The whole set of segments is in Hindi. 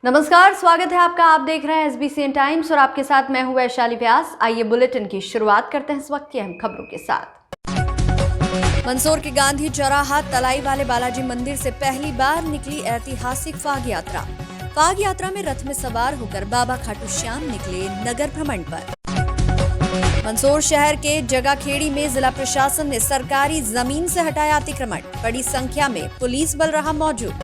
नमस्कार, स्वागत है आपका। आप देख रहे हैं एसबीसी टाइम्स और आपके साथ मैं हूं वैशाली व्यास। आइए बुलेटिन की शुरुआत करते हैं इस वक्त की अहम खबरों के साथ। मंदसौर के गांधी चौराहा तलाई वाले बालाजी मंदिर से पहली बार निकली ऐतिहासिक फाग यात्रा। फाग यात्रा में रथ में सवार होकर बाबा खाटू श्याम निकले नगर भ्रमण पर। मंदसौर शहर के जगाखेड़ी में जिला प्रशासन ने सरकारी जमीन से हटाया अतिक्रमण। बड़ी संख्या में पुलिस बल रहा मौजूद।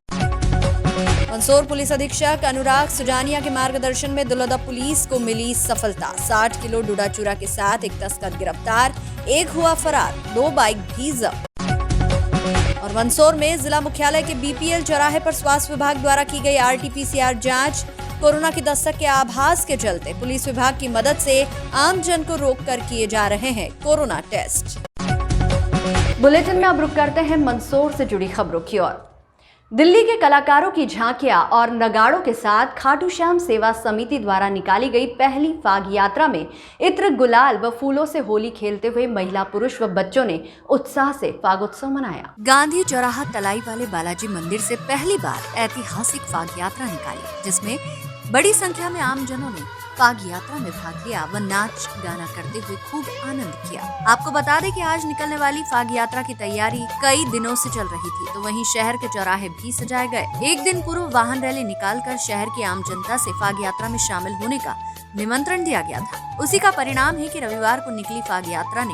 मंदसौर पुलिस अधीक्षक अनुराग सुजानिया के मार्गदर्शन में दुलौदा पुलिस को मिली सफलता। 60 किलो डूडा चूरा के साथ एक तस्कर गिरफ्तार, एक हुआ फरार, 2 बाइक भी जब्त। और मंदसौर में जिला मुख्यालय के बीपीएल चौराहे पर स्वास्थ्य विभाग द्वारा की गई आरटीपीसीआर जांच। कोरोना की दस्तक के आभास के चलते पुलिस विभाग की मदद से आम जन को रोककर किए जा रहे हैं कोरोना टेस्ट। बुलेटिन में अब रुक करते हैं मंदसौर से जुड़ी खबरों की ओर। दिल्ली के कलाकारों की झांकियां और नगाड़ों के साथ खाटू श्याम सेवा समिति द्वारा निकाली गई पहली फाग यात्रा में इत्र, गुलाल व फूलों से होली खेलते हुए महिला, पुरुष व बच्चों ने उत्साह से फागोत्सव मनाया। गांधी चौराहा तलाई वाले बालाजी मंदिर से पहली बार ऐतिहासिक फाग यात्रा निकाली, जिसमें बड़ी संख्या में आमजनों ने फाग यात्रा में भाग लिया व नाच गाना करते हुए खूब आनंद किया। आपको बता दें कि आज निकलने वाली फाग यात्रा की तैयारी कई दिनों से चल रही थी, तो वहीं शहर के चौराहे भी सजाए गए। एक दिन पूर्व वाहन रैली निकालकर शहर की आम जनता से फाग यात्रा में शामिल होने का निमंत्रण दिया गया था। उसी का परिणाम है कि रविवार को निकली फाग यात्रा ने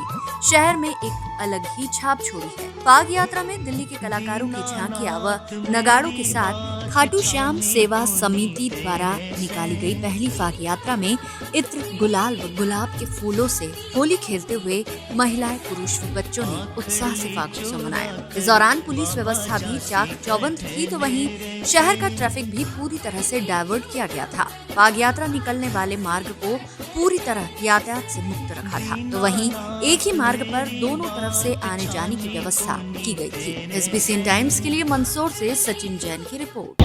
शहर में एक अलग ही छाप छोड़ी है। फाग यात्रा में दिल्ली के कलाकारों की झांकियां व नगाड़ों के साथ खाटू श्याम सेवा समिति द्वारा निकाली गई पहली फाग यात्रा में इत्र, गुलाल व गुलाब के फूलों से होली खेलते हुए महिलाएं, पुरुष व बच्चों ने उत्साह से फागोत्सव मनाया। इस दौरान पुलिस व्यवस्था भी चाक चौबंद थी, तो वहीं शहर का ट्रैफिक भी पूरी तरह से डायवर्ट किया गया था। फाग यात्रा निकलने वाले मार्ग को पूरी तरह यातायात से मुक्त रखा था, तो वहीं एक ही मार्ग पर दोनों तरफ से आने जाने की व्यवस्था की गई थी। एसबीसी टाइम्स के लिए मंदसौर से सचिन जैन की रिपोर्ट।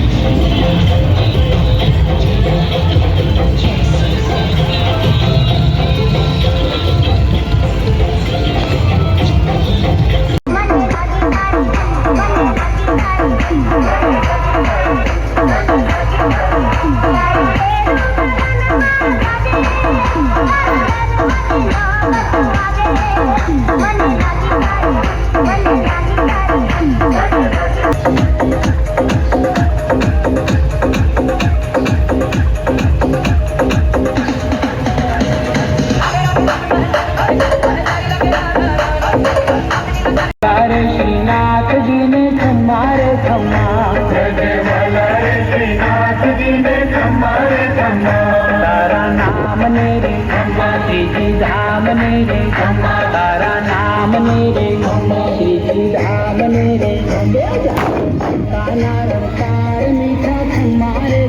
तारा नाम मेरे श्री जी धाम मेरे, तारा नाम मेरे श्री जी धाम मेरे, काला रंकार मीठा तुम्हारे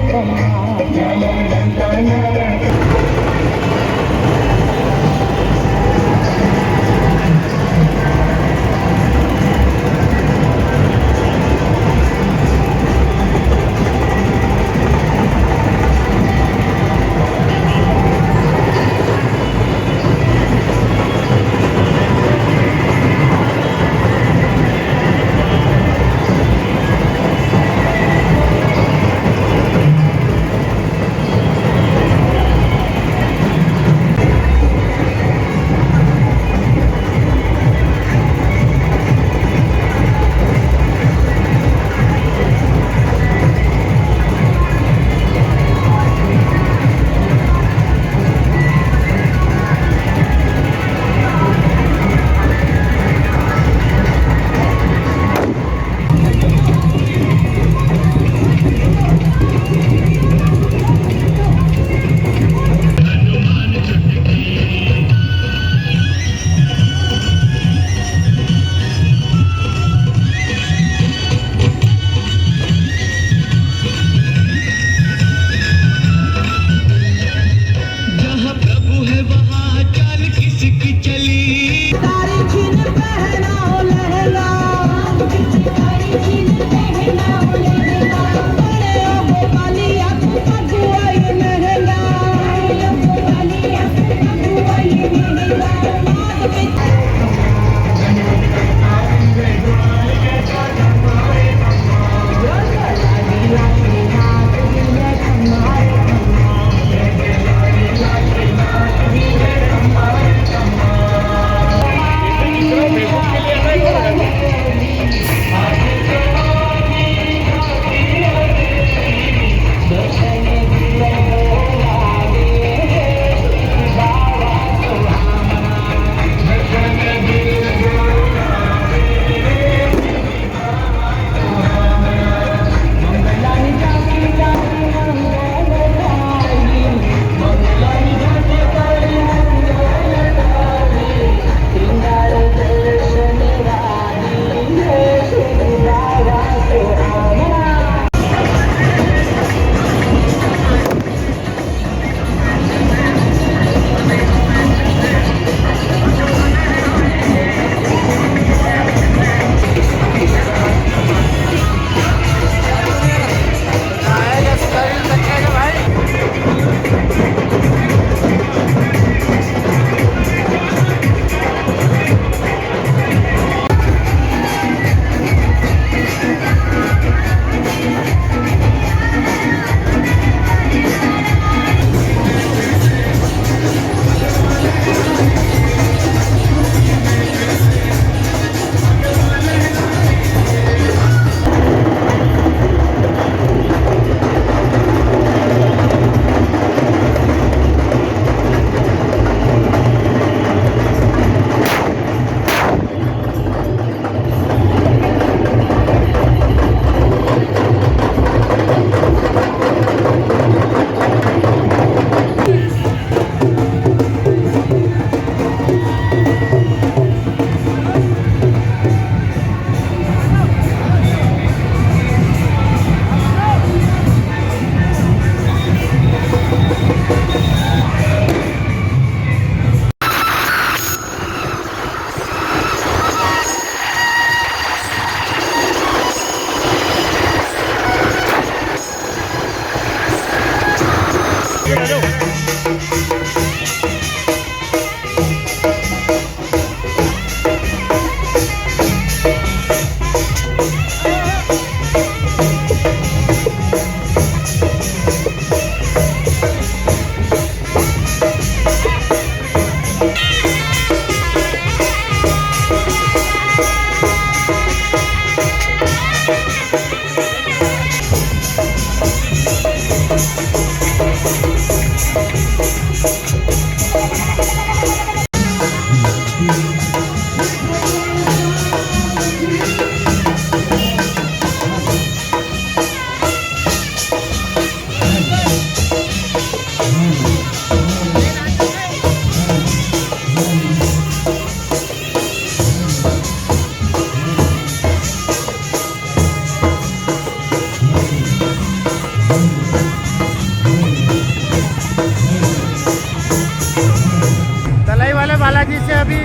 तलाई वाले बालाजी से अभी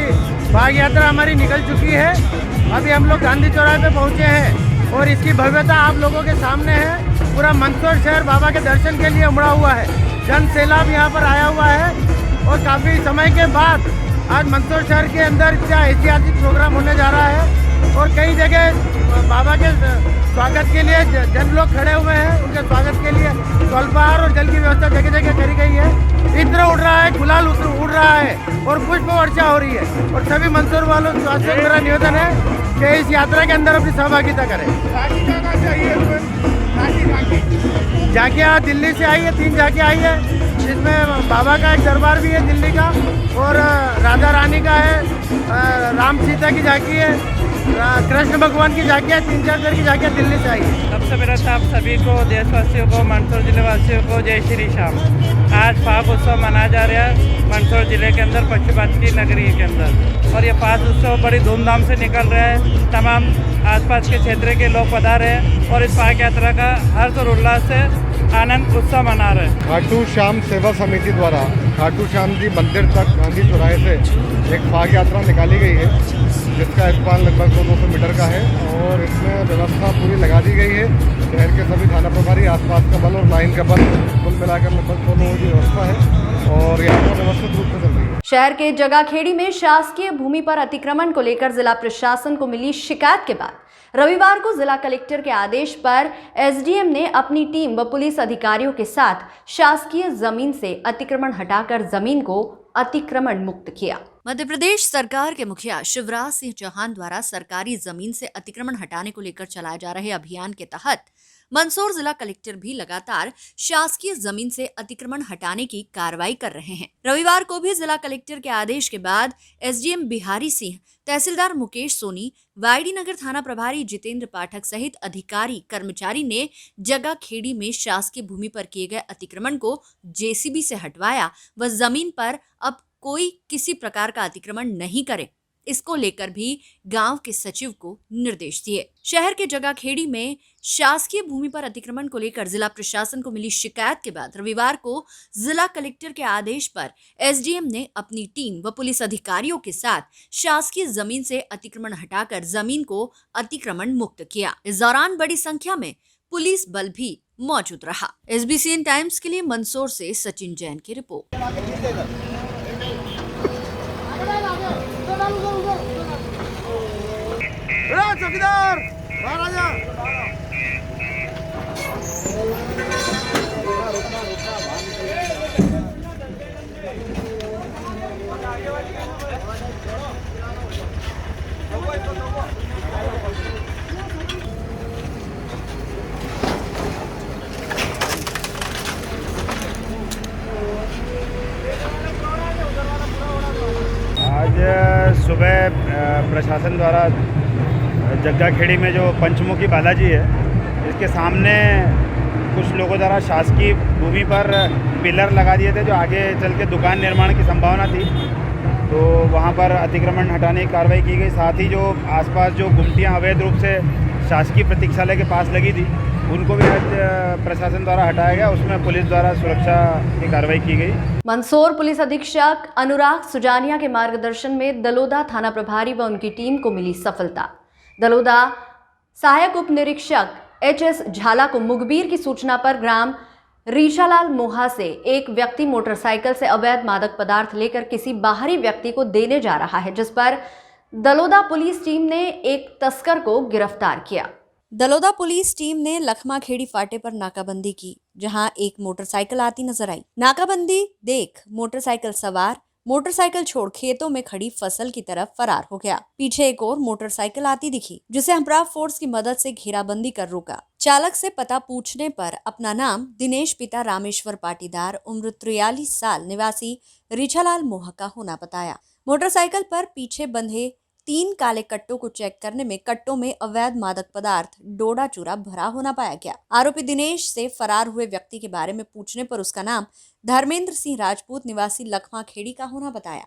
भाग यात्रा हमारी निकल चुकी है। अभी हम लोग गांधी चौराहे पे पहुंचे हैं और इसकी भव्यता आप लोगों के सामने है। पूरा मंदसौर शहर बाबा के दर्शन के लिए उमड़ा हुआ है। जन सैलाब यहाँ पर आया हुआ है और काफ़ी समय के बाद आज मंदसौर शहर के अंदर इतना ऐतिहासिक प्रोग्राम होने जा रहा है और कई जगह बाबा के स्वागत के लिए जन लोग खड़े हुए हैं। उनके स्वागत के लिए जलपहार और जल की व्यवस्था जगह जगह करी गई है। इत्र उड़ रहा है, गुलाल उड़ रहा है और पुष्प वर्षा हो रही है। और सभी मंदसौर वालों से मेरा निवेदन है कि इस यात्रा के अंदर अपनी सहभागिता करें। झांकियाँ दिल्ली से आई है, 3 झांकियाँ आई है, जिसमें बाबा का एक दरबार भी है दिल्ली का और राधा रानी का है, राम सीता की झांकी है, कृष्ण भगवान की झांकियाँ, 3-4 तरह की झांकियाँ दिल्ली से आई है। सबसे पहले तो आप सभी को, देशवासियों को, मंदसौर जिले वासियों को जय श्री श्याम। आज फाग उत्सव मनाया जा रहा है मंदसौर जिले के अंदर, पक्षपात की नगरी के अंदर। और ये फाग उत्सव बड़ी धूमधाम से निकल रहा है। तमाम आसपास के क्षेत्र के लोग पधारे हैं और इस फाग यात्रा का हर्ष और उल्लास से आनंद उत्सव मना रहे हैं। खाटू श्याम सेवा समिति द्वारा खाटू श्याम जी मंदिर तक गांधी चौराहे से एक फाग यात्रा निकाली गई है, जिसका स्पान लगभग 200 मीटर का है और इसमें व्यवस्था पूरी लगा दी गई है। शहर के सभी थाना प्रभारी, आसपास का बल और लाइन का बल कुल मिलाकर लगभग 100 लोगों की व्यवस्था है और यात्रा व्यवस्थित रूप से चल रही है। शहर के जगाखेड़ी में शासकीय भूमि पर अतिक्रमण को लेकर जिला प्रशासन को मिली शिकायत के बाद रविवार को जिला कलेक्टर के आदेश पर एसडीएम ने अपनी टीम व पुलिस अधिकारियों के साथ शासकीय जमीन से अतिक्रमण हटाकर जमीन को अतिक्रमण मुक्त किया। मध्य प्रदेश सरकार के मुखिया शिवराज सिंह चौहान द्वारा सरकारी जमीन से अतिक्रमण हटाने को लेकर चलाए जा रहे अभियान के तहत मंदसौर जिला कलेक्टर भी लगातार शासकीय जमीन से अतिक्रमण हटाने की कार्रवाई कर रहे हैं। रविवार को भी जिला कलेक्टर के आदेश के बाद एसडीएम बिहारी सिंह, तहसीलदार मुकेश सोनी, वाईडी नगर थाना प्रभारी जितेंद्र पाठक सहित अधिकारी कर्मचारी ने जगाखेड़ी में शासकीय भूमि पर किए गए अतिक्रमण को जेसीबी से हटवाया व जमीन पर अब कोई किसी प्रकार का अतिक्रमण नहीं करे, इसको लेकर भी गांव के सचिव को निर्देश दिए। शहर के जगाखेड़ी में शासकीय भूमि पर अतिक्रमण को लेकर जिला प्रशासन को मिली शिकायत के बाद रविवार को जिला कलेक्टर के आदेश पर एसडीएम ने अपनी टीम व पुलिस अधिकारियों के साथ शासकीय जमीन से अतिक्रमण हटाकर जमीन को अतिक्रमण मुक्त किया। इस दौरान बड़ी संख्या में पुलिस बल भी मौजूद रहा। एसबीसीएन टाइम्स के लिए मंदसौर से सचिन जैन की रिपोर्ट। चौकीदार महाराजा आज सुबह प्रशासन द्वारा जगाखेड़ी में जो पंचमुखी बालाजी है, इसके सामने कुछ लोगों द्वारा शासकीय भूमि पर पिलर लगा दिए थे जो आगे चल के दुकान निर्माण की संभावना थी, तो वहां पर अतिक्रमण हटाने की कार्रवाई की गई। साथ ही जो आसपास जो गुमटियां अवैध रूप से शासकीय प्रतीक्षालय के पास लगी थी, उनको भी प्रशासन द्वारा हटाया गया। उसमें पुलिस द्वारा सुरक्षा की कार्रवाई की गई। मंदसौर पुलिस अधीक्षक अनुराग सुजानिया के मार्गदर्शन में दलोदा थाना प्रभारी व उनकी टीम को मिली सफलता। दलोदा सहायक उप निरीक्षक एचएस झाला को मुखबिर की सूचना पर ग्राम रीछालाल मोहा से एक व्यक्ति मोटरसाइकिल से अवैध मादक पदार्थ लेकर किसी बाहरी व्यक्ति को देने जा रहा है, जिस पर दलोदा पुलिस टीम ने एक तस्कर को गिरफ्तार किया। दलोदा पुलिस टीम ने लखमा खेड़ी फाटे पर नाकाबंदी की, जहां एक मोटरसाइकिल आती नजर आई। नाकाबंदी देख मोटरसाइकिल सवार मोटरसाइकिल छोड़ खेतों में खड़ी फसल की तरफ फरार हो गया। पीछे एक और मोटरसाइकिल आती दिखी, जिसे हमराव फोर्स की मदद से घेराबंदी कर रोका। चालक से पता पूछने पर अपना नाम दिनेश पिता रामेश्वर पाटीदार उम्र 43 साल निवासी रीछालाल मोहा का होना बताया। मोटरसाइकिल पर पीछे बंधे 3 काले कट्टों को चेक करने में कट्टों में अवैध मादक पदार्थ डोडा चूरा भरा होना पाया गया। आरोपी दिनेश से फरार हुए व्यक्ति के बारे में पूछने पर उसका नाम धर्मेंद्र सिंह राजपूत निवासी लखमा खेड़ी का होना बताया।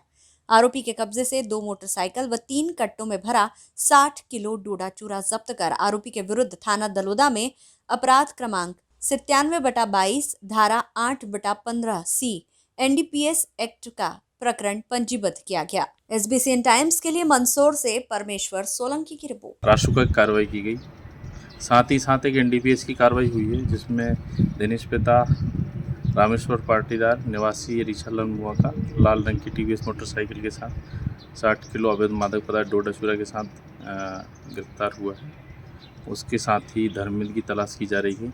आरोपी के कब्जे से 2 मोटरसाइकिल व 3 कट्टों में भरा 60 किलो डोडा चूरा जब्त कर आरोपी के विरुद्ध थाना दलोदा में अपराध क्रमांक 97/22 धारा 8/15C NDPS एक्ट का प्रकरण पंजीबद्ध किया गया। SBCN टाइम्स के लिए मंदसौर से परमेश्वर सोलंकी की रिपोर्ट। राशुका की कार्रवाई की गई, साथ ही साथ एक NDPS की कार्रवाई हुई है, जिसमें दिनेश पिता रामेश्वर पाटीदार निवासी रीछालाल मोहा का लाल रंग की TVS मोटरसाइकिल के साथ 60 किलो अवैध मादक पदार्थ डोडा चूरा के साथ गिरफ्तार हुआ है। उसके साथ ही धर्मेंद्र की तलाश की जा रही है,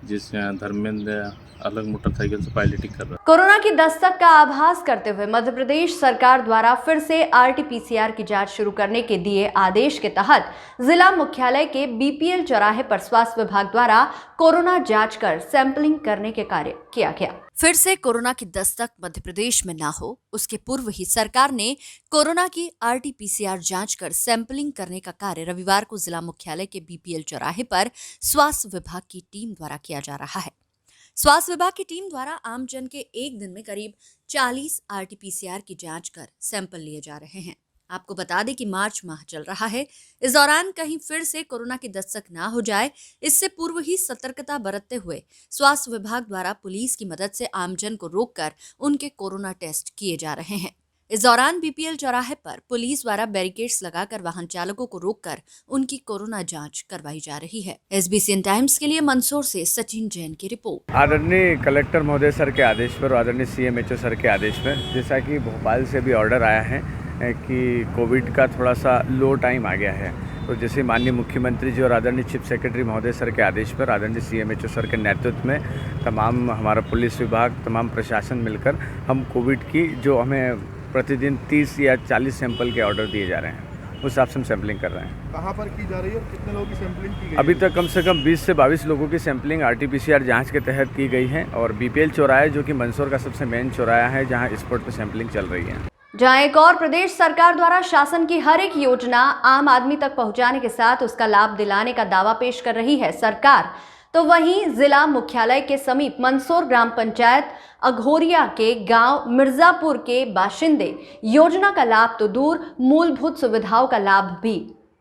जिस धर्मेंद्र अलग मोटरसाइकिल से पायलटिंग कर रहा है। कोरोना की दस्तक का आभास करते हुए मध्य प्रदेश सरकार द्वारा फिर से RT-PCR की जांच शुरू करने के दिए आदेश के तहत जिला मुख्यालय के BPL चौराहे पर स्वास्थ्य विभाग द्वारा कोरोना जांच कर सैंपलिंग करने के कार्य किया गया। फिर से कोरोना की दस्तक मध्य प्रदेश में ना हो, उसके पूर्व ही सरकार ने कोरोना की RT-PCR जांच कर सैंपलिंग करने का कार्य रविवार को जिला मुख्यालय के BPL चौराहे पर स्वास्थ्य विभाग की टीम द्वारा किया जा रहा है। स्वास्थ्य विभाग की टीम द्वारा आमजन के एक दिन में करीब 40 RT-PCR की जांच कर सैंपल लिए जा रहे हैं। आपको बता दें कि मार्च माह चल रहा है। इस दौरान कहीं फिर से कोरोना की दस्तक ना हो जाए, इससे पूर्व ही सतर्कता बरतते हुए स्वास्थ्य विभाग द्वारा पुलिस की मदद से आमजन को रोककर उनके कोरोना टेस्ट किए जा रहे हैं। इस दौरान BPL चौराहे पर पुलिस द्वारा बैरिकेड्स लगाकर वाहन चालकों को रोककर उनकी कोरोना जांच करवाई जा रही है। SBCN टाइम्स के लिए मंदसौर से सचिन जैन की रिपोर्ट। आदरणीय कलेक्टर महोदय सर के आदेश पर, आदरणीय CMHO सर के आदेश पर, जैसा कि भोपाल से भी ऑर्डर आया है कि कोविड का थोड़ा सा लो टाइम आ गया है, तो जैसे माननीय मुख्यमंत्री जी और आदरणीय चीफ सेक्रेटरी महोदय सर के आदेश पर, आदरणीय CMHO सर के नेतृत्व में तमाम हमारा पुलिस विभाग, तमाम प्रशासन मिलकर हम कोविड की जो हमें प्रतिदिन 30 या 40 सैंपल के ऑर्डर दिए जा रहे हैं, उस हिसाब से हम सैंपलिंग कर रहे हैं। कहाँ पर की जा रही है और कितने लोगों की सैंपलिंग की गई? अभी तक कम से कम 20 से 22 लोगों की सैंपलिंग RT-PCR जांच के तहत की गई है, और BPL चौराहा जो कि मंदसौर का सबसे मेन चौराहा है, जहां स्पॉट पर सैंपलिंग चल रही है। जहां एक और प्रदेश सरकार द्वारा शासन की हर एक योजना आम आदमी तक पहुंचाने के साथ उसका लाभ दिलाने का दावा पेश कर रही है सरकार, तो वहीं जिला मुख्यालय के समीप मंदसौर ग्राम पंचायत अघोरिया के गांव मिर्जापुर के बाशिंदे योजना का लाभ तो दूर, मूलभूत सुविधाओं का लाभ भी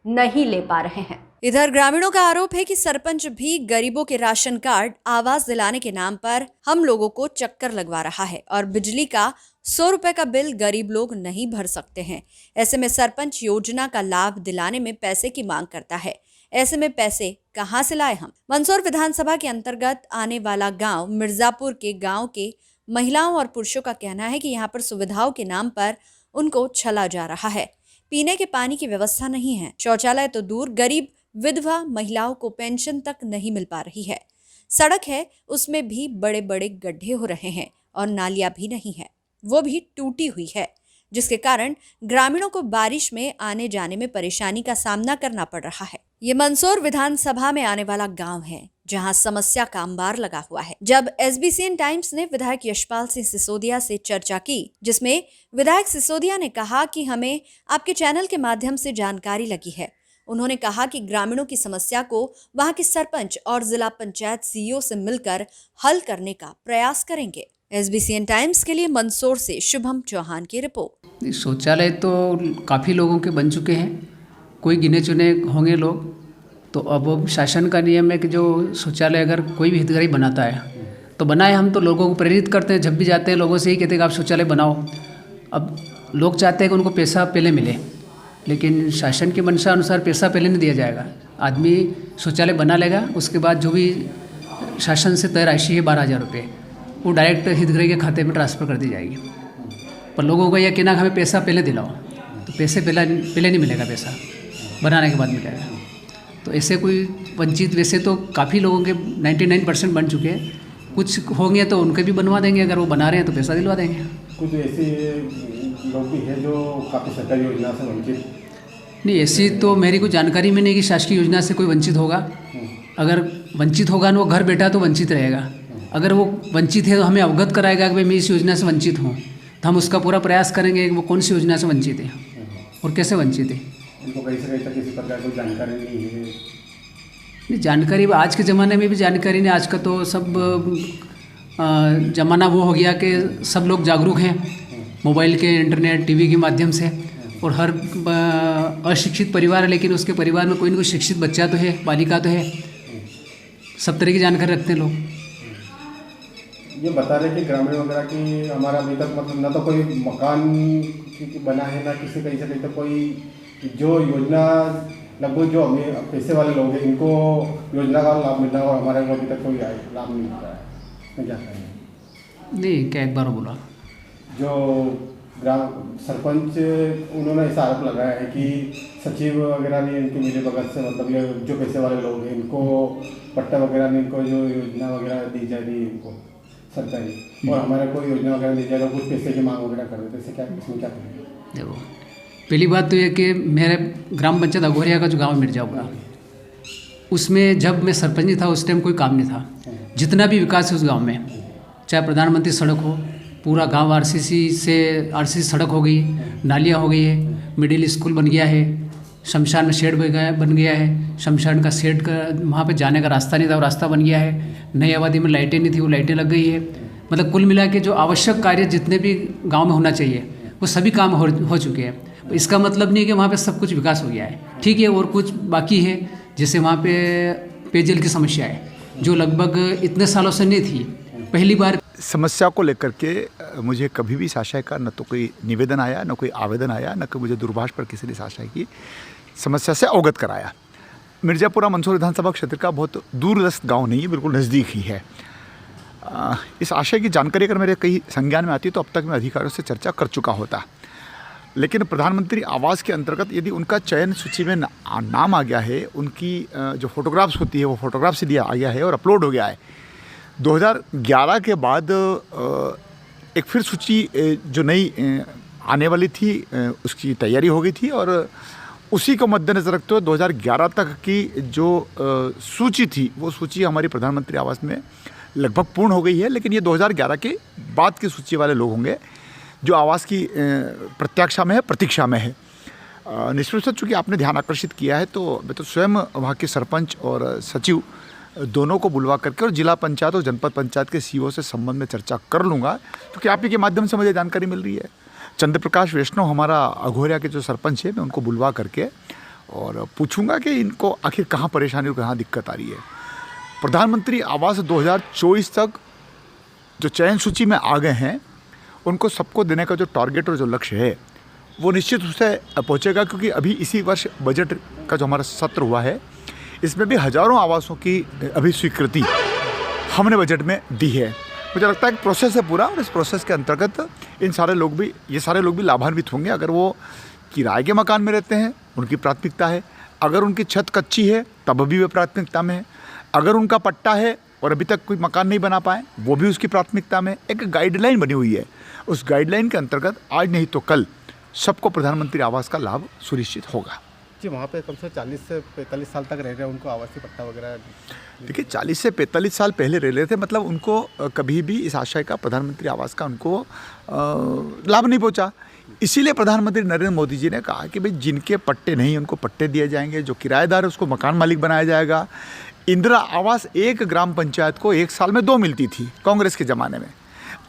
नहीं ले पा रहे हैं। इधर ग्रामीणों का आरोप है कि सरपंच भी गरीबों के राशन कार्ड, आवास दिलाने के नाम पर हम लोगों को चक्कर लगवा रहा है और बिजली का 100 रुपए का बिल गरीब लोग नहीं भर सकते हैं। ऐसे में सरपंच योजना का लाभ दिलाने में पैसे की मांग करता है। ऐसे में पैसे कहां से लाए हम? मंदसौर विधानसभा के अंतर्गत आने वाला गांव मिर्जापुर के गांव के महिलाओं और पुरुषों का कहना है कि यहां पर सुविधाओं के नाम पर उनको छला जा रहा है। पीने के पानी की व्यवस्था नहीं है, शौचालय तो दूर, गरीब विधवा महिलाओं को पेंशन तक नहीं मिल पा रही है। सड़क है, उसमें भी बड़े बड़े गड्ढे हो रहे हैं और नालियां भी नहीं है, वो भी टूटी हुई है, जिसके कारण ग्रामीणों को बारिश में आने जाने में परेशानी का सामना करना पड़ रहा है। ये मंदसौर विधानसभा में आने वाला गांव है, जहां समस्या का अंबार लगा हुआ है। जब SBCN टाइम्स ने विधायक यशपाल सिंह सिसोदिया से चर्चा की, जिसमें विधायक सिसोदिया ने कहा कि हमें आपके चैनल के माध्यम से जानकारी लगी है। उन्होंने कहा कि ग्रामीणों की समस्या को वहां के सरपंच और जिला पंचायत CEO से मिलकर हल करने का प्रयास करेंगे। SBCN टाइम्स के लिए मंदसौर से शुभम चौहान की रिपोर्ट। शौचालय तो काफ़ी लोगों के बन चुके हैं, कोई गिने चुने होंगे लोग, तो अब शासन का नियम है कि जो शौचालय अगर कोई भी हितग्राही बनाता है तो बनाए। हम तो लोगों को प्रेरित करते हैं, जब भी जाते हैं लोगों से ही कहते हैं कि आप शौचालय बनाओ। अब लोग चाहते हैं कि उनको पैसा पहले मिले, लेकिन शासन की मंशा अनुसार पैसा पहले नहीं दिया जाएगा। आदमी शौचालय बना लेगा, उसके बाद जो भी शासन से तय राशि है 12,000 रुपये, वो डायरेक्ट हितग्राही के खाते में ट्रांसफ़र कर दी जाएगी। पर लोगों का यह कहना हमें पैसा पहले दिलाओ, तो पैसे पहले नहीं मिलेगा, पैसा बनाने के बाद मिलेगा। तो ऐसे कोई वंचित वैसे तो काफ़ी लोगों के 99% बन चुके हैं, कुछ होंगे तो उनके भी बनवा देंगे, अगर वो बना रहे हैं तो पैसा दिलवा देंगे। कुछ ऐसे लोग भी हैं जो काफ़ी सरकारी योजना से वंचित? नहीं, ऐसी तो मेरी कोई जानकारी में नहीं कि शासकीय योजना से कोई वंचित होगा। अगर वंचित होगा ना, वो घर बैठा तो वंचित रहेगा। अगर वो वंचित है तो हमें अवगत कराएगा कि भाई मैं इस योजना से वंचित हूँ, तो हम उसका पूरा प्रयास करेंगे कि वो कौन सी योजना से वंचित है और कैसे वंचित है। उनको कहीं से कहीं तक किसी प्रकार कोई जानकारी नहीं है? नहीं, जानकारी आज के ज़माने में भी जानकारी नहीं। आज का तो सब ज़माना वो हो गया कि सब लोग जागरूक हैं मोबाइल के, इंटरनेट, टीवी के माध्यम से। और हर अशिक्षित परिवार है, लेकिन उसके परिवार में कोई ना कोई शिक्षित बच्चा तो है, बालिका तो है। सब तरह की जानकारी रखते हैं लोग। ये बता रहे कि ग्रामीण वगैरह की हमारा अभी तक मतलब ना तो कोई मकान बना है, ना किसी कहीं से कहीं तक कोई जो योजना, लगभग जो हमें पैसे वाले लोग हैं इनको योजना का लाभ मिलना, और हमारे को अभी तक कोई लाभ नहीं मिल रहा है। मैं क्या कहें? नहीं, क्या एक बार बोला? जो ग्राम सरपंच, उन्होंने ऐसा आरोप लगाया है कि सचिव वगैरह ने इनके मिले भगत से, मतलब ये जो पैसे वाले लोग हैं इनको पट्टा वगैरह नहीं, इनको जो योजना वगैरह दी जा रही है इनको सरकारी, और हमारे को योजना वगैरह दी जा रही है, कुछ पैसे की मांग वगैरह कर देते, इससे क्या, इसमें क्या करेंगे? देखो, पहली बात तो ये कि मेरे ग्राम पंचायत अघोरिया का जो गाँव मिर्जापुरा, उसमें जब मैं सरपंच था उस टाइम कोई काम नहीं था। जितना भी विकास है उस गाँव में, चाहे प्रधानमंत्री सड़क हो, पूरा गांव आरसीसी सड़क हो गई, नालियाँ हो गई है, मिडिल स्कूल बन गया है, शमशान में शेड बन गया है, शमशान का शेड का वहाँ पे जाने का रास्ता नहीं था, वो रास्ता बन गया है। नई आबादी में लाइटें नहीं थी, वो लाइटें लग गई है। मतलब कुल मिला के जो आवश्यक कार्य जितने भी गाँव में होना चाहिए वो सभी काम हो चुके हैं। इसका मतलब नहीं कि वहाँ पर सब कुछ विकास हो गया है, ठीक है, और कुछ बाकी है। जैसे वहाँ पर पेयजल की समस्या है जो लगभग इतने सालों से नहीं थी, पहली बार। समस्या को लेकर के मुझे कभी भी शासक का न तो कोई निवेदन आया, न कोई आवेदन आया, न कोई मुझे दूरभाष पर किसी ने शासक की समस्या से अवगत कराया। मिर्जापुरा मंदसौर विधानसभा क्षेत्र का बहुत दूरदस्त गांव नहीं है, बिल्कुल नज़दीक ही है। इस आशय की जानकारी अगर मेरे कहीं संज्ञान में आती तो अब तक मैं अधिकारियों से चर्चा कर चुका होता, लेकिन प्रधानमंत्री आवास के अंतर्गत यदि उनका चयन सूची में नाम आ गया है, उनकी जो फोटोग्राफ्स होती है वो फोटोग्राफ से दिया आ गया है और अपलोड हो गया है। 2011 के बाद एक फिर सूची जो नई आने वाली थी उसकी तैयारी हो गई थी, और उसी को मद्देनज़र रखते हुए 2011 तक की जो सूची थी वो सूची हमारी प्रधानमंत्री आवास में लगभग पूर्ण हो गई है। लेकिन ये 2011 के बाद की सूची वाले लोग होंगे जो आवास की प्रत्याशा में है, प्रतीक्षा में है। निश्चित से चूँकि आपने ध्यान आकर्षित किया है, तो मैं तो स्वयं वहाँ के सरपंच और सचिव दोनों को बुलवा करके और जिला पंचायत और जनपद पंचायत के सीईओ से संबंध में चर्चा कर लूँगा, क्योंकि आप ही के माध्यम से मुझे जानकारी मिल रही है। चंद्र प्रकाश वैष्णव हमारा अघोरिया के जो सरपंच है, मैं उनको बुलवा करके और पूछूंगा कि इनको आखिर कहाँ परेशानी और कहाँ दिक्कत आ रही है। प्रधानमंत्री आवास 2024 तक जो चयन सूची में आ गए हैं, उनको सबको देने का जो टारगेट और जो लक्ष्य है वो निश्चित रूप से पहुँचेगा, क्योंकि अभी इसी वर्ष बजट का जो हमारा सत्र हुआ है, इसमें भी हज़ारों आवासों की अभी स्वीकृति हमने बजट में दी है। मुझे लगता है कि प्रोसेस है पूरा, और इस प्रोसेस के अंतर्गत ये सारे लोग भी लाभान्वित होंगे। अगर वो किराए के मकान में रहते हैं, उनकी प्राथमिकता है। अगर उनकी छत कच्ची है तब भी वे प्राथमिकता में है। अगर उनका पट्टा है और अभी तक कोई मकान नहीं बना पाए, वो भी उसकी प्राथमिकता में। एक गाइडलाइन बनी हुई है, उस गाइडलाइन के अंतर्गत आज नहीं तो कल सबको प्रधानमंत्री आवास का लाभ सुनिश्चित होगा। जी, वहाँ पे कम से 40 से 45 साल तक रह रहे हैं, उनको आवासीय पट्टा वगैरह। देखिए, 40 से 45 साल पहले रह रहे थे, मतलब उनको कभी भी इस आशय का प्रधानमंत्री आवास का उनको लाभ नहीं पहुँचा। इसीलिए प्रधानमंत्री नरेंद्र मोदी जी ने कहा कि भाई जिनके पट्टे नहीं उनको पट्टे दिए जाएंगे, जो किराएदार है उसको मकान मालिक बनाया जाएगा। इंदिरा आवास एक ग्राम पंचायत को 1 साल में 2 मिलती थी कांग्रेस के ज़माने में।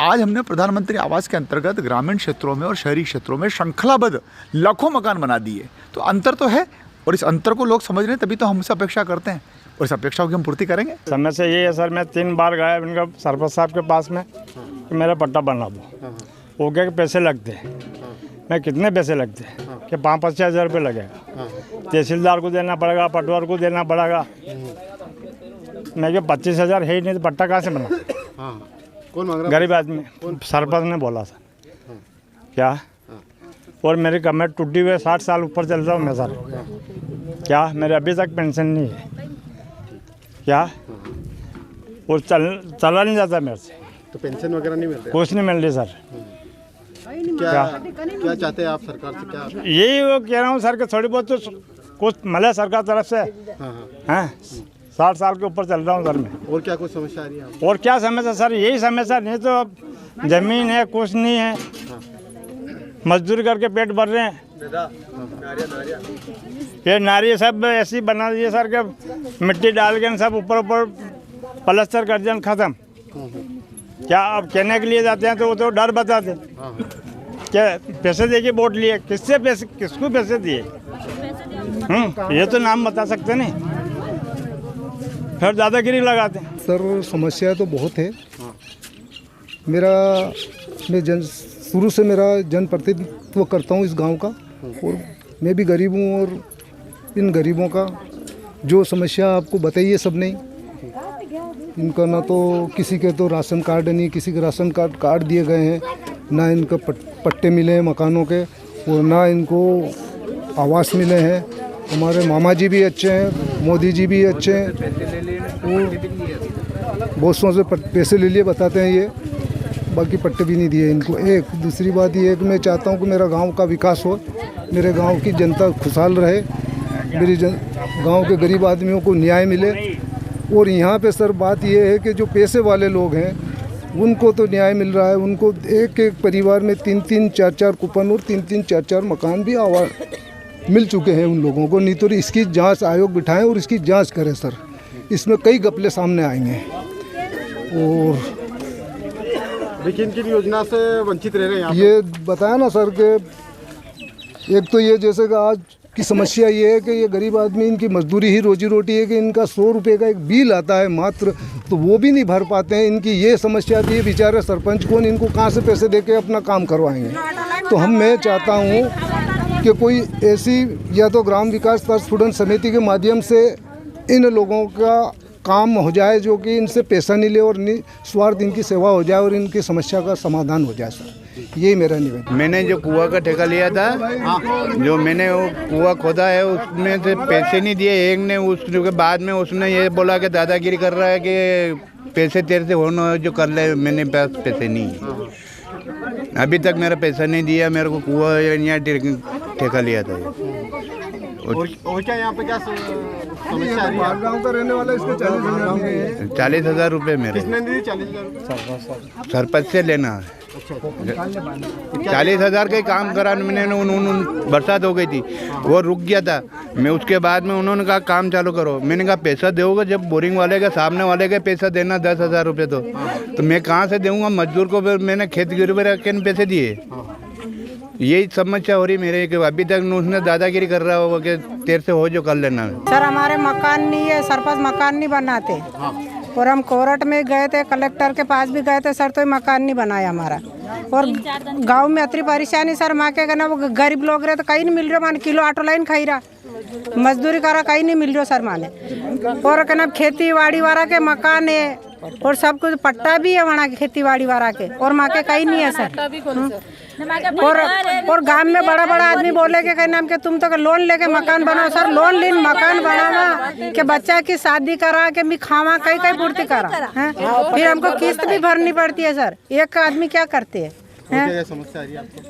आज हमने प्रधानमंत्री आवास के अंतर्गत ग्रामीण क्षेत्रों में और शहरी क्षेत्रों में श्रृंखलाबद्ध लाखों मकान बना दिए। तो अंतर तो है, और इस अंतर को लोग समझ रहे हैं, तभी तो हमसे अपेक्षा करते हैं, और इस अपेक्षाओं की हम पूर्ति करेंगे। समस्या ये है सर, मैं 3 बार गया इनका सरपंच साहब के पास में कि मेरा पट्टा बना दो। वो क्या पैसे लगते हैं, मैं कितने पैसे लगते हैं कि 5-5 हज़ार रुपये लगेगा। तहसीलदार को देना पड़ेगा, पटवार को देना पड़ेगा। मैं क्या 25,000 है ही नहीं तो पट्टा कहाँ से बना? हाँ कौन मांग रहा? गरीब आदमी, सरपंच ने बोला सर। क्या? और मेरी कमर टूटी हुई है, 60 साल ऊपर चल रहा हूँ मैं सर। क्या मेरे अभी तक पेंशन नहीं है? क्या? और चला नहीं जाता मेरे से। तो पेंशन वगैरह नहीं मिल रही? कुछ नहीं मिल रही सर। क्या चाहते हैं आप सरकार से? क्या यही वो कह रहा हूँ सर कि थोड़ी बहुत तो कुछ मिले सरकार तरफ से। हैं 60 साल के ऊपर चल रहा हूँ सर मैं। और क्या कुछ समस्या आ रही है? और क्या समस्या सर? यही समस्या, नहीं तो अब जमीन है कुछ नहीं है, मजदूरी करके पेट भर रहे हैं। ये नारी सब ऐसी बना दिए सर के मिट्टी डाल के सब ऊपर ऊपर प्लास्टर कर दिया, खत्म। क्या अब कहने के लिए जाते हैं तो वो तो डर बताते क्या पैसे दे के वोट लिए, किससे पैसे, किसको पैसे दिए? ये तो नाम बता सकते नहीं, फिर दादागिरी लगाते हैं। सर समस्या तो बहुत है। मैं शुरू से मेरा जनप्रतिनिधित्व करता हूँ इस गांव का, और मैं भी गरीब हूँ, और इन गरीबों का जो समस्या आपको बताइए सब नहीं, इनका ना तो किसी के तो राशन कार्ड नहीं, किसी के राशन कार्ड दिए गए हैं, ना इनका पट्टे मिले हैं मकानों के, और ना इनको आवास मिले हैं। हमारे मामा जी भी अच्छे हैं, मोदी जी भी अच्छे हैं, वो बहुत से पैसे ले लिए बताते हैं ये, बाकी पट्टे भी नहीं दिए इनको। एक दूसरी बात ये है कि मैं चाहता हूँ कि मेरा गांव का विकास हो, मेरे गांव की जनता खुशहाल रहे, मेरी गांव के गरीब आदमियों को न्याय मिले। और यहाँ पे सर बात ये है कि जो पैसे वाले लोग हैं उनको तो न्याय मिल रहा है, उनको एक एक परिवार में 3-3, 4-4 कूपन और 3-3, 4-4 मकान भी मिल चुके हैं उन लोगों को। नहीं तो इसकी जांच आयोग बिठाएं और इसकी जांच करें सर, इसमें कई घपले सामने आएंगे। और किन किन योजना से वंचित रह रहे हैं? ये बताया ना सर कि एक तो ये जैसे कि आज की समस्या ये है कि ये गरीब आदमी, इनकी मजदूरी ही रोजी रोटी है कि इनका 100 रुपये का एक बिल आता है मात्र, तो वो भी नहीं भर पाते हैं। इनकी ये समस्या थी, बेचारे सरपंच कौन इनको कहाँ से पैसे देके अपना काम करवाएंगे। तो मैं चाहता हूँ कि कोई ऐसी या तो ग्राम विकास स्टूडेंट समिति के माध्यम से इन लोगों का काम हो जाए, जो कि इनसे पैसा नहीं ले और निस्वार्थ इनकी सेवा हो जाए और इनकी समस्या का समाधान हो जाए सर, यही मेरा निवेदन। मैंने जो कुआं का ठेका लिया था, जो मैंने वो कुआं खोदा है उसमें से पैसे नहीं दिए एक ने, उसके बाद में उसने ये बोला कि दादागिरी कर रहा है कि पैसे तेरे से होना जो कर ले, मैंने पास पैसे नहीं है, अभी तक मेरा पैसा नहीं दिया, मेरे को कुआं यहाँ ठेका लिया था। और क्या यहाँ पे क्या समस्या आ रही है? गाँव का रहने वाला इसको 40,000 रुपये मेरे। किसने दी 40,000? सरपंच से लेना है। 40,000 का काम करा मैंने, बरसात हो गई थी, वो रुक गया था। मैं उसके बाद में उन्होंने कहा काम चालू करो, मैंने कहा पैसा दोगे जब बोरिंग वाले का सामने वाले का पैसा देना 10,000 रुपये, तो मैं कहाँ से दूंगा? मजदूर को मैंने खेत गिरवी रख के पैसे दिए। यही समस्या हो रही मेरे कि अभी तक उसने दादागिरी कर रहा होगा कि तेरे से हो जो कर लेना। सर हमारे मकान नहीं है, सरपंच मकान नहीं बनाते, और हम कोर्ट में गए थे, कलेक्टर के पास भी गए थे सर, तो माकान नहीं बनाया हमारा। और गांव में इतनी परेशानी सर, माँ के कहना वो गरीब लोग रहे तो कहीं नहीं मिल रहा, माने किलो ऑटो लाइन खाई रहा, मजदूरी करा कहीं नहीं मिल रहा सर माने। और कहना खेती बाड़ी वाला के मकान है और सब कुछ पट्टा भी है वहाँ के खेती बाड़ी वाला के, और माँ के कहीं नहीं है सर। और गांव में बड़ा बड़ा आदमी बोले के नाम के तुम तो लोन लेके मकान बनाओ सर, लोन लेन मकान बनावा के बच्चा की शादी करा के भी खावा कई कई पूर्ति करा है, फिर हमको किस्त भी भरनी पड़ती है सर, एक आदमी क्या करते हैं।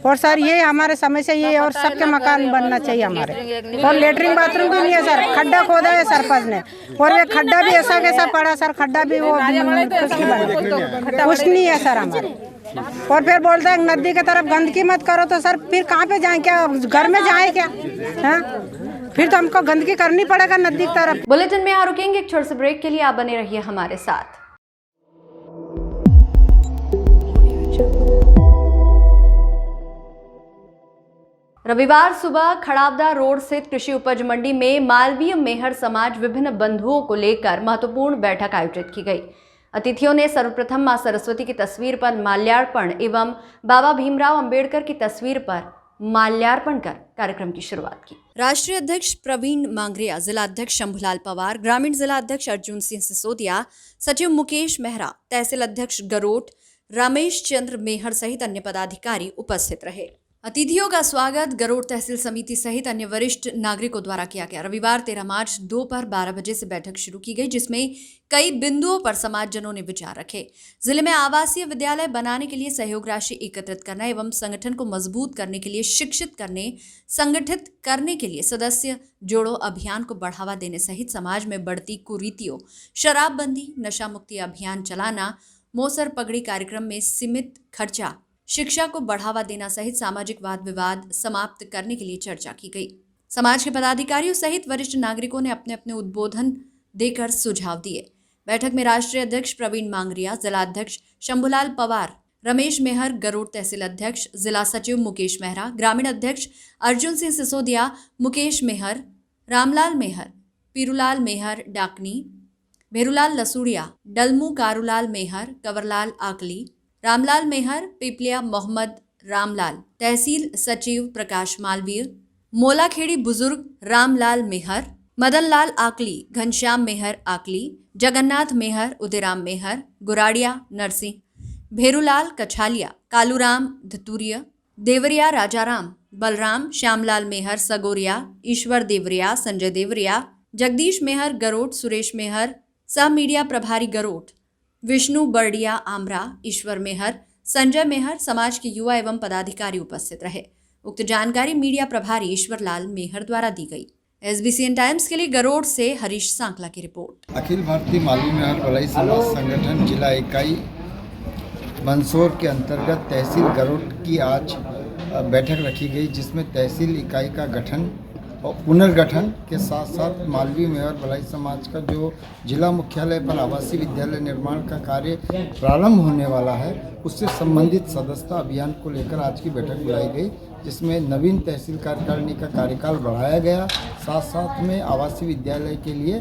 और सर ये हमारे समस्या ये है, और सबके मकान बनना चाहिए हमारे, और लेटरिन बाथरूम भी नहीं है सर, खड्डा खोदा है सरपंच ने, और ये खड्डा भी ऐसा कैसा पड़ा सर, खड्डा भी वो कुछ नहीं है सर हमारे। और फिर बोलता है नदी की तरफ गंदगी मत करो, तो सर फिर कहाँ पे जाएं, क्या घर में जाएं क्या है? फिर तो हमको गंदगी करनी पड़ेगा नदी की तरफ। बुलेटिन में यहाँ रुकेंगे एक छोटे से ब्रेक के लिए, आप बने रहिए हमारे साथ। रविवार सुबह खड़ावदा रोड स्थित कृषि उपज मंडी में मालवीय मेहर समाज विभिन्न बंधुओं को लेकर महत्वपूर्ण बैठक आयोजित की गई। अतिथियों ने सर्वप्रथम मां सरस्वती की तस्वीर पर माल्यार्पण एवं बाबा भीमराव अंबेडकर की तस्वीर पर माल्यार्पण कर कार्यक्रम की शुरुआत की। राष्ट्रीय अध्यक्ष प्रवीण मांगरिया, जिला अध्यक्ष शंभूलाल पवार, ग्रामीण जिला अध्यक्ष अर्जुन सिंह सिसोदिया, सचिव मुकेश मेहरा, तहसील अध्यक्ष गरोट रमेश चंद्र मेहर सहित अन्य पदाधिकारी उपस्थित रहे। अतिथियों का स्वागत गरोट तहसील समिति सहित अन्य वरिष्ठ नागरिकों द्वारा किया गया। रविवार 13 मार्च दोपहर 12 बजे से बैठक शुरू की गई, जिसमें कई बिंदुओं पर समाजजनों ने विचार रखे। जिले में आवासीय विद्यालय बनाने के लिए सहयोग राशि एकत्रित करना एवं संगठन को मजबूत करने के लिए शिक्षित करने, संगठित करने के लिए सदस्य जोड़ो अभियान को बढ़ावा देने सहित समाज में बढ़ती कुरीतियों, शराबबंदी, नशा मुक्ति अभियान चलाना, मोसर पगड़ी कार्यक्रम में सीमित खर्चा, शिक्षा को बढ़ावा देना सहित सामाजिक वाद विवाद समाप्त करने के लिए चर्चा की गई। समाज के पदाधिकारियों सहित वरिष्ठ नागरिकों ने अपने अपने उद्बोधन देकर सुझाव दिए। बैठक में राष्ट्रीय अध्यक्ष प्रवीण मांगरिया, जिला अध्यक्ष शंभूलाल पवार, रमेश मेहर, गरोट तहसील अध्यक्ष, जिला सचिव मुकेश मेहरा, ग्रामीण अध्यक्ष अर्जुन सिंह सिसोदिया, मुकेश मेहर, रामलाल मेहर, पीरूलाल मेहर डाकनी, भेरूलाल लसूड़िया, डलमू कारूलाल मेहर, कंवरलाल आकली, रामलाल मेहर, पिपलिया मोहम्मद रामलाल, तहसील सचिव प्रकाश मालवीय, मोलाखेड़ी बुजुर्ग रामलाल मेहर, मदनलाल आकली, घनश्याम मेहर आकली, जगन्नाथ मेहर, उदयराम मेहर, गुराड़िया नरसिंह, भेरूलाल कछालिया, कालूराम धतुरिया, देवरिया राजाराम, बलराम, श्यामलाल मेहर सगोरिया, ईश्वर देवरिया, संजय देवरिया, जगदीश मेहर गरोट, सुरेश मेहर सह मीडिया प्रभारी गरोट, विष्णु बर्डिया आमरा, ईश्वर मेहर, संजय मेहर, समाज के युवा एवं पदाधिकारी उपस्थित रहे। उक्त जानकारी मीडिया प्रभारी ईश्वरलाल मेहर द्वारा दी गई। SBCN टाइम्स के लिए गरोट से हरीश सांकला की रिपोर्ट। अखिल भारतीय मालवी मेहर भलाई समाज संगठन जिला इकाई मंदसौर के अंतर्गत तहसील गरोट की आज बैठक रखी गई, जिसमें तहसील इकाई का गठन और पुनर्गठन के साथ साथ मालवी मेहर भलाई समाज का जो जिला मुख्यालय पर आवासीय विद्यालय निर्माण का कार्य प्रारंभ होने वाला है, उससे संबंधित सदस्यता अभियान को लेकर आज की बैठक बुलाई गई, जिसमें नवीन तहसील कार्यकारिणी का कार्यकाल बढ़ाया गया, साथ साथ में आवासीय विद्यालय के लिए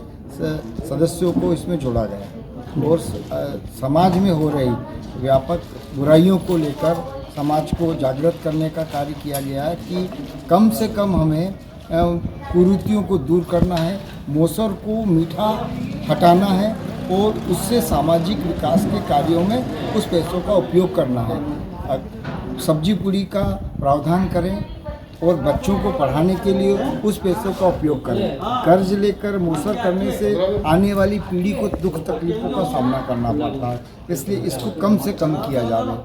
सदस्यों को इसमें जोड़ा गया और समाज में हो रही व्यापक बुराइयों को लेकर समाज को जागृत करने का कार्य किया गया है कि कम से कम हमें कुरीतियों को दूर करना है, मोसर को मीठा हटाना है और उससे सामाजिक विकास के कार्यों में उस पैसों का उपयोग करना है। सब्जी पूरी का प्रावधान करें और बच्चों को पढ़ाने के लिए उस पैसों का उपयोग करें। कर्ज लेकर मोसर करने से आने वाली पीढ़ी को दुख तकलीफों का सामना करना पड़ता है, इसलिए इसको कम से कम किया जाए।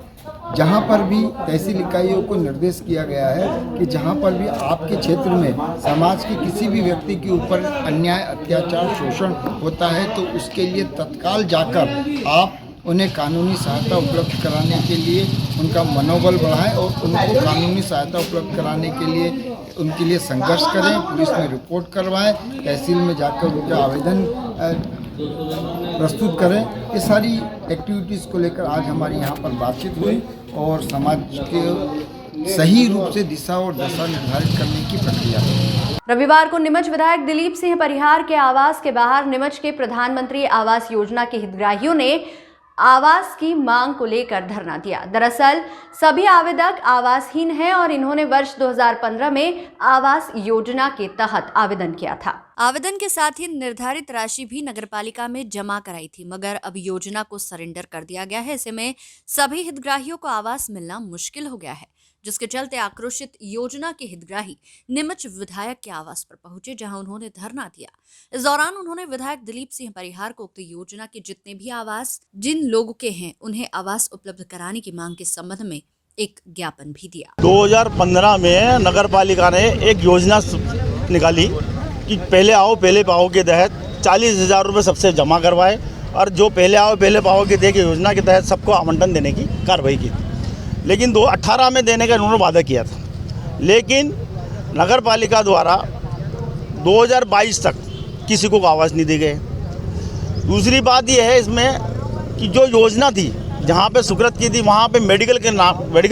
जहाँ पर भी तहसील इकाइयों को निर्देश किया गया है कि जहाँ पर भी आपके क्षेत्र में समाज के किसी भी व्यक्ति के ऊपर अन्याय, अत्याचार, शोषण होता है तो उसके लिए तत्काल जाकर आप उन्हें कानूनी सहायता उपलब्ध कराने के लिए उनका मनोबल बढ़ाएं और उनको कानूनी सहायता उपलब्ध कराने के लिए उनके लिए संघर्ष करें, पुलिस में रिपोर्ट करवाएं, तहसील में जाकर उनका आवेदन प्रस्तुत करें। ये सारी एक्टिविटीज़ को लेकर आज हमारी यहाँ पर बातचीत हुई और समाज के सही रूप से दिशा और दशा निर्धारित करने की प्रक्रिया हुई। रविवार को नीमच विधायक दिलीप सिंह परिहार के आवास के बाहर नीमच के प्रधानमंत्री आवास योजना के हितग्राहियों ने आवास की मांग को लेकर धरना दिया। दरअसल सभी आवेदक आवासहीन हैं और इन्होंने वर्ष 2015 में आवास योजना के तहत आवेदन किया था। आवेदन के साथ ही निर्धारित राशि भी नगरपालिका में जमा कराई थी, मगर अब योजना को सरेंडर कर दिया गया है। ऐसे में सभी हितग्राहियों को आवास मिलना मुश्किल हो गया है, जिसके चलते आक्रोशित योजना के हितग्राही नीमच विधायक के आवास पर पहुंचे, जहां उन्होंने धरना दिया। इस दौरान उन्होंने विधायक दिलीप सिंह परिहार को उक्त योजना के जितने भी आवास जिन लोगों के हैं उन्हें आवास उपलब्ध कराने की मांग के संबंध में एक ज्ञापन भी दिया। 2015 में नगर पालिका ने एक योजना निकाली कि पहले आओ पहले पाओ के तहत 40,000 रुपये सबसे जमा करवाए और जो पहले आओ पहले पाओ के दे के योजना के तहत सबको आवंटन देने की कार्रवाई की। लेकिन 2018 में देने का इन्होंने वादा किया था, लेकिन नगर पालिका द्वारा 2022 तक किसी को आवास नहीं दी गए। दूसरी बात यह है इसमें कि जो योजना थी जहाँ पे स्वीकृत की थी वहाँ पे मेडिकल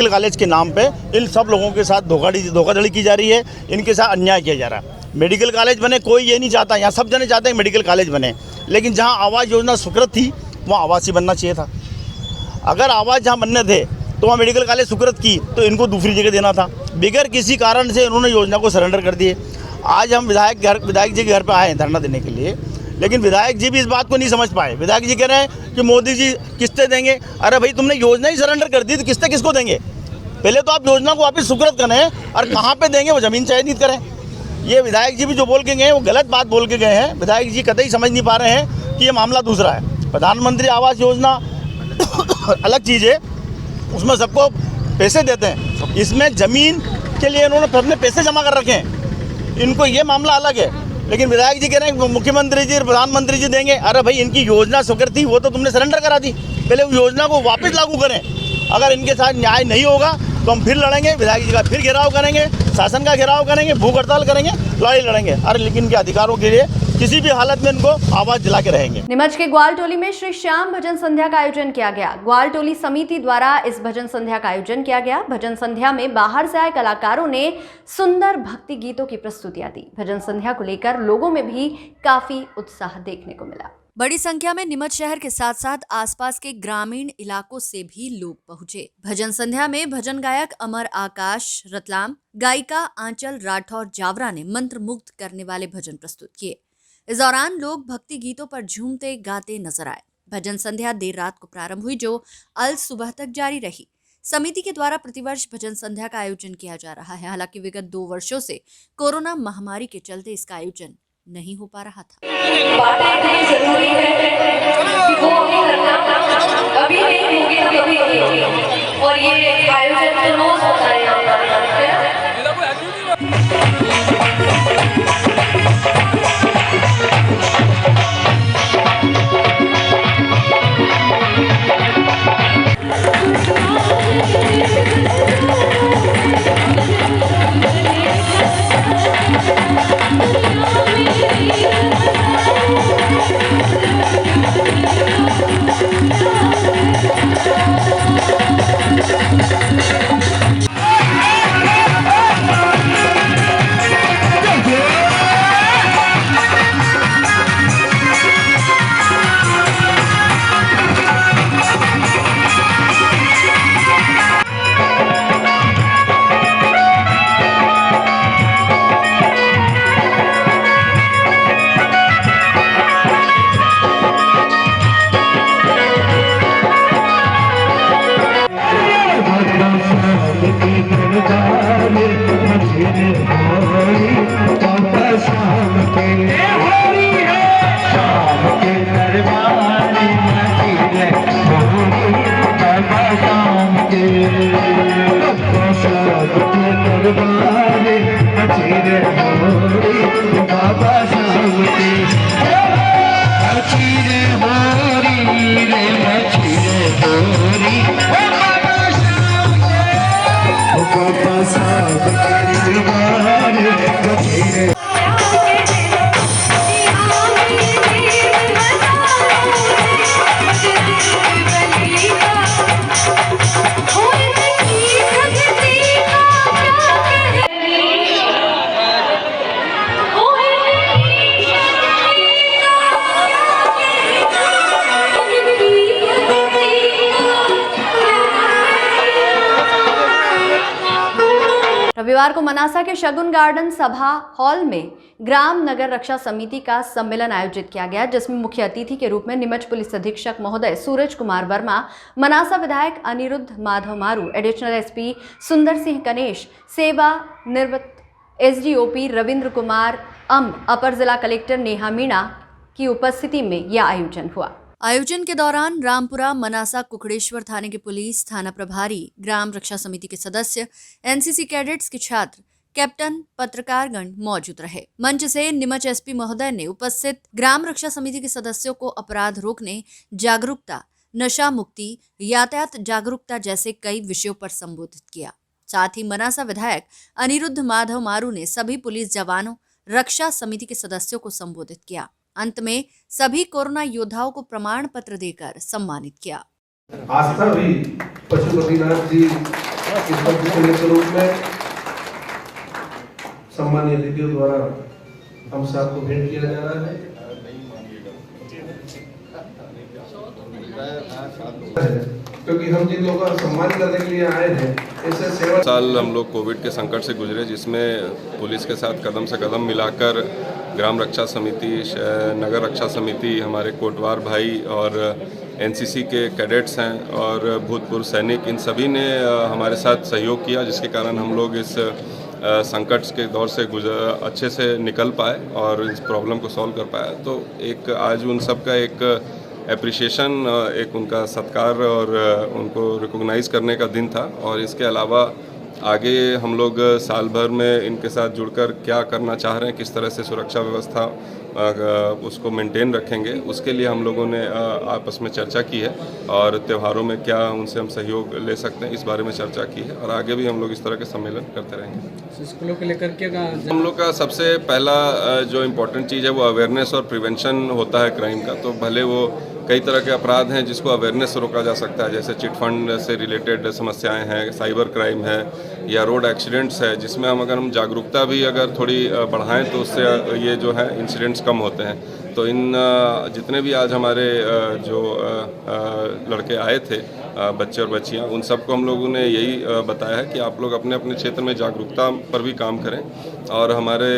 कॉलेज के नाम पे इन सब लोगों के साथ धोखाधड़ी की जा रही है, इनके साथ अन्याय किया जा रहा है। मेडिकल कॉलेज बने, कोई ये नहीं चाहता, यहाँ सब जने चाहते हैं मेडिकल कॉलेज बने, लेकिन जहाँ आवास योजना स्वीकृत थी वहाँ आवास ही बनना चाहिए था। अगर आवास जहाँ बनने थे तो वहाँ मेडिकल कॉलेज स्वीकृत की तो इनको दूसरी जगह देना था। बिगर किसी कारण से उन्होंने योजना को सरेंडर कर दिए। आज हम विधायक जी के घर पर आए हैं धरना देने के लिए, लेकिन विधायक जी भी इस बात को नहीं समझ पाए। विधायक जी कह रहे हैं कि मोदी जी किस्तें देंगे। अरे भाई, तुमने योजना ही सरेंडर कर दी तो किस्तें किसको देंगे? पहले तो आप योजना को वापस स्वीकृत करें और कहाँ पे देंगे वो ज़मीन चयनित करें। ये विधायक जी भी जो बोल के गए हैं वो गलत बात बोल के गए हैं। विधायक जी कतई समझ नहीं पा रहे हैं कि ये मामला दूसरा है। प्रधानमंत्री आवास योजना अलग चीज़ है, उसमें सबको पैसे देते हैं। इसमें ज़मीन के लिए इन्होंने अपने पैसे जमा कर रखे हैं, इनको ये मामला अलग है। लेकिन विधायक जी कह रहे हैं मुख्यमंत्री जी प्रधानमंत्री जी देंगे। अरे भाई, इनकी योजना स्वीकृत थी वो तो तुमने सरेंडर करा दी, पहले वो योजना को वापस लागू करें। अगर इनके साथ न्याय नहीं होगा तो हम फिर लड़ेंगे, विधायक जी का फिर घेराव करेंगे, शासन का घेराव करेंगे, भूख हड़ताल करेंगे, लड़ाई लड़ेंगे। अरे लेकिन इनके अधिकारों के लिए किसी भी हालत में इनको आवाज दिला के रहेंगे। नीमच के ग्वालटोली में श्री श्याम भजन संध्या का आयोजन किया गया। ग्वालटोली समिति द्वारा इस भजन संध्या का आयोजन किया गया। भजन संध्या में बाहर से आए कलाकारों ने सुंदर भक्ति गीतों की प्रस्तुतियां दी। भजन संध्या को लेकर लोगों में भी काफी उत्साह देखने को मिला। बड़ी संख्या में नीमच शहर के साथ साथ आसपास के ग्रामीण इलाकों से भी लोग पहुंचे। भजन संध्या में भजन गायक अमर आकाश रतलाम, गायिका आंचल राठौर जावरा ने मंत्र मुग्ध करने वाले भजन प्रस्तुत किए। इस दौरान लोग भक्ति गीतों पर झूमते गाते नजर आए। भजन संध्या देर रात को प्रारंभ हुई जो अल सुबह तक जारी रही। समिति के द्वारा प्रतिवर्ष भजन संध्या का आयोजन किया जा रहा है। हालांकि विगत 2 वर्षों से कोरोना महामारी के चलते इसका आयोजन नहीं हो पा रहा था। बातें इतनी जरूरी है कि वो अभी नहीं होगी तो कभी होगी, और ये आयोजन तो रोज होता है यहाँ पर। रविवार को मनासा के शगुन गार्डन सभा हॉल में ग्राम नगर रक्षा समिति का सम्मेलन आयोजित किया गया, जिसमें मुख्य अतिथि के रूप में नीमच पुलिस अधीक्षक महोदय सूरज कुमार वर्मा, मनासा विधायक अनिरुद्ध माधव मारू, एडिशनल एसपी सुंदर सिंह कनेश, सेवा निवृत्त एसडीओपी रविंद्र कुमार अपर जिला कलेक्टर नेहा मीणा की उपस्थिति में यह आयोजन हुआ। आयोजन के दौरान रामपुरा मनासा कुकड़ेश्वर थाने के पुलिस थाना प्रभारी, ग्राम रक्षा समिति के सदस्य, एनसीसी कैडेट्स के छात्र, कैप्टन, पत्रकारगण मौजूद रहे। मंच से नीमच एसपी महोदय ने उपस्थित ग्राम रक्षा समिति के सदस्यों को अपराध रोकने, जागरूकता, नशा मुक्ति, यातायात जागरूकता जैसे कई विषयों पर संबोधित किया। साथ ही मनासा विधायक अनिरुद्ध माधव मारू ने सभी पुलिस जवानों, रक्षा समिति के सदस्यों को संबोधित किया। अंत में सभी कोरोना योद्धाओं को प्रमाण पत्र देकर सम्मानित किया। आस्था भी पशुपतिनाथ जी के रूप में सम्मानीय अतिथियों द्वारा हम सबको भेंट किया जा रहा है। क्योंकि हम जिन लोगों का सम्मान करने के लिए आए हैं ऐसे सेवा साल हम लोग कोविड के संकट से गुजरे, जिसमें पुलिस के साथ कदम से कदम मिलाकर ग्राम रक्षा समिति, नगर रक्षा समिति, हमारे कोटवार भाई और एनसीसी के कैडेट्स हैं और भूतपूर्व सैनिक, इन सभी ने हमारे साथ सहयोग किया, जिसके कारण हम लोग इस संकट के दौर से अच्छे से निकल पाए और इस प्रॉब्लम को सॉल्व कर पाए। तो एक आज उन सब का एक एप्रिशिएशन, एक उनका सत्कार और उनको रिकॉग्नाइज़ करने का दिन था। और इसके अलावा आगे हम लोग साल भर में इनके साथ जुड़कर क्या करना चाह रहे हैं, किस तरह से सुरक्षा व्यवस्था उसको मेंटेन रखेंगे, उसके लिए हम लोगों ने आपस में चर्चा की है और त्योहारों में क्या उनसे हम सहयोग ले सकते हैं, इस बारे में चर्चा की है। और आगे भी हम लोग इस तरह के सम्मेलन करते रहेंगे। स्कूलों को लेकर के हम लोग का सबसे पहला जो इम्पोर्टेंट चीज़ है वो अवेयरनेस और प्रिवेंशन होता है क्राइम का। तो भले वो कई तरह के अपराध हैं जिसको अवेयरनेस से रोका जा सकता है, जैसे चिट फंड से रिलेटेड समस्याएं हैं, साइबर क्राइम है या रोड एक्सीडेंट्स है, जिसमें अगर हम जागरूकता भी अगर थोड़ी बढ़ाएं तो उससे ये जो है इंसिडेंट्स कम होते हैं। तो इन जितने भी आज हमारे जो लड़के आए थे, बच्चे और बच्चियां, उन सबको हम लोगों ने यही बताया है कि आप लोग अपने अपने क्षेत्र में जागरूकता पर भी काम करें और हमारे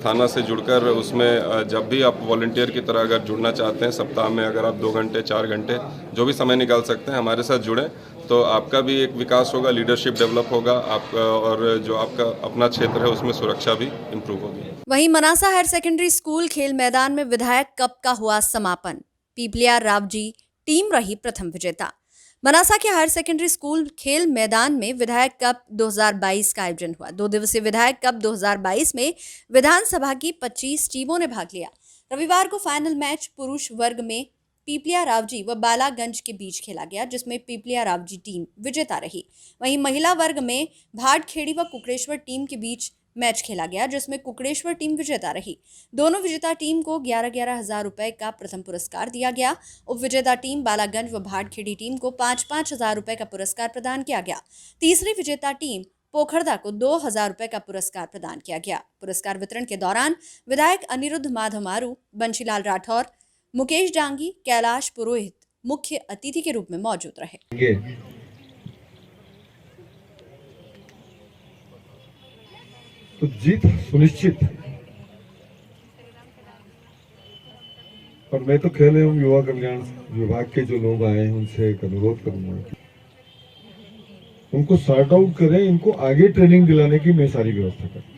थाना से जुड़कर उसमें जब भी आप वॉलंटियर की तरह अगर जुड़ना चाहते हैं, सप्ताह में अगर आप 2 घंटे 4 घंटे जो भी समय निकाल सकते हैं हमारे साथ जुड़ें, तो आपका भी एक विकास होगा, लीडरशिप डेवलप होगा, आप और जो आपका अपना क्षेत्र है उसमें सुरक्षा भी इम्प्रूव होगी। वहीं मनासा हायर सेकेंडरी स्कूल खेल मैदान में विधायक कप का हुआ समापन। पीपलिया रावजी टीम रही प्रथम विजेता। मनासा के हायर सेकेंडरी स्कूल खेल मैदान में विधायक कप 2022 का आयोजन हुआ। 2 दिवसीय विधायक कप 2022 में विधानसभा की 25 टीमों ने भाग लिया। रविवार को फाइनल मैच पुरुष वर्ग में पीपलिया रावजी व बालागंज के बीच खेला गया, जिसमें पीपलिया रावजी टीम विजेता रही। वहीं महिला वर्ग में भाटखेड़ी व कुकड़ेश्वर टीम के बीच मैच खेला गया, जिसमें कुकड़ेश्वर टीम विजेता रही। दोनों विजेता टीम को 11,11 हज़ार रुपए का प्रथम पुरस्कार दिया गया। उप विजेता टीम बालागंज व भाटखेड़ी टीम को 5-5 हज़ार रुपए का पुरस्कार प्रदान किया गया। तीसरी विजेता टीम पोखरदा को 2,000 रुपए का पुरस्कार प्रदान किया गया। पुरस्कार वितरण के दौरान विधायक अनिरुद्ध माधव मारू, बंशीलाल राठौर, मुकेश डांगी, कैलाश पुरोहित मुख्य अतिथि के रूप में मौजूद रहे। तो जीत सुनिश्चित। और मैं तो खेल एवं युवा कल्याण विभाग के जो लोग आए हैं उनसे एक अनुरोध करूंगा कि उनको सॉर्ट आउट करें, इनको आगे ट्रेनिंग दिलाने की मैं सारी व्यवस्था करूँ।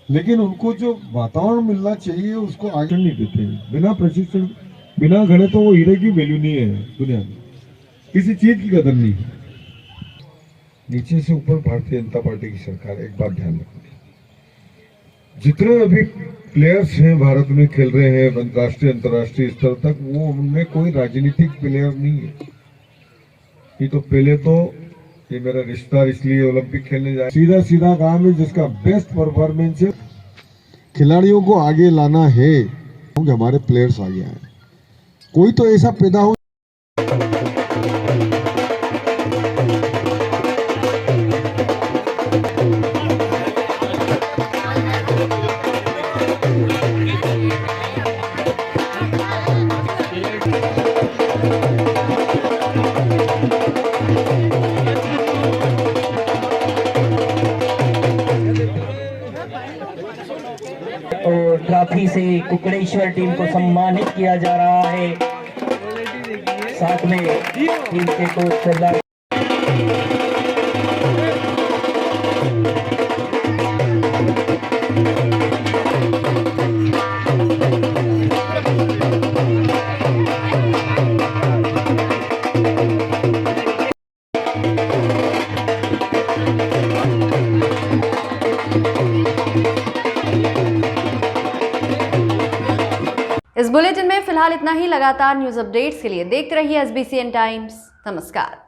लेकिन उनको जो वातावरण मिलना चाहिए उसको आगे नहीं देते हैं। बिना प्रशिक्षण, बिना गणे तो वो हीरे की वैल्यू नहीं है दुनिया में, किसी चीज की कदर नहीं है। नीचे से ऊपर भारतीय जनता पार्टी की सरकार, एक बात ध्यान रखना, जितने अभी प्लेयर्स हैं भारत में खेल रहे हैं राष्ट्रीय अंतर्राष्ट्रीय स्तर तक, वो उनमें कोई राजनीतिक प्लेयर नहीं है। ये तो पहले तो ये मेरा रिश्तेदार इसलिए ओलंपिक खेलने जाए, सीधा सीधा काम है, जिसका बेस्ट परफॉर्मेंस है। खिलाड़ियों को आगे लाना है, क्योंकि हमारे प्लेयर्स आगे आए, कोई तो ऐसा पैदा हो। और ट्रॉफी से कुकड़ेश्वर टीम को सम्मानित किया जा रहा है। साथ में टीम के कोच सरदार इस बुलेटिन में फिलहाल इतना ही। लगातार न्यूज अपडेट्स के लिए देखते रहिए SBCN टाइम्स। नमस्कार।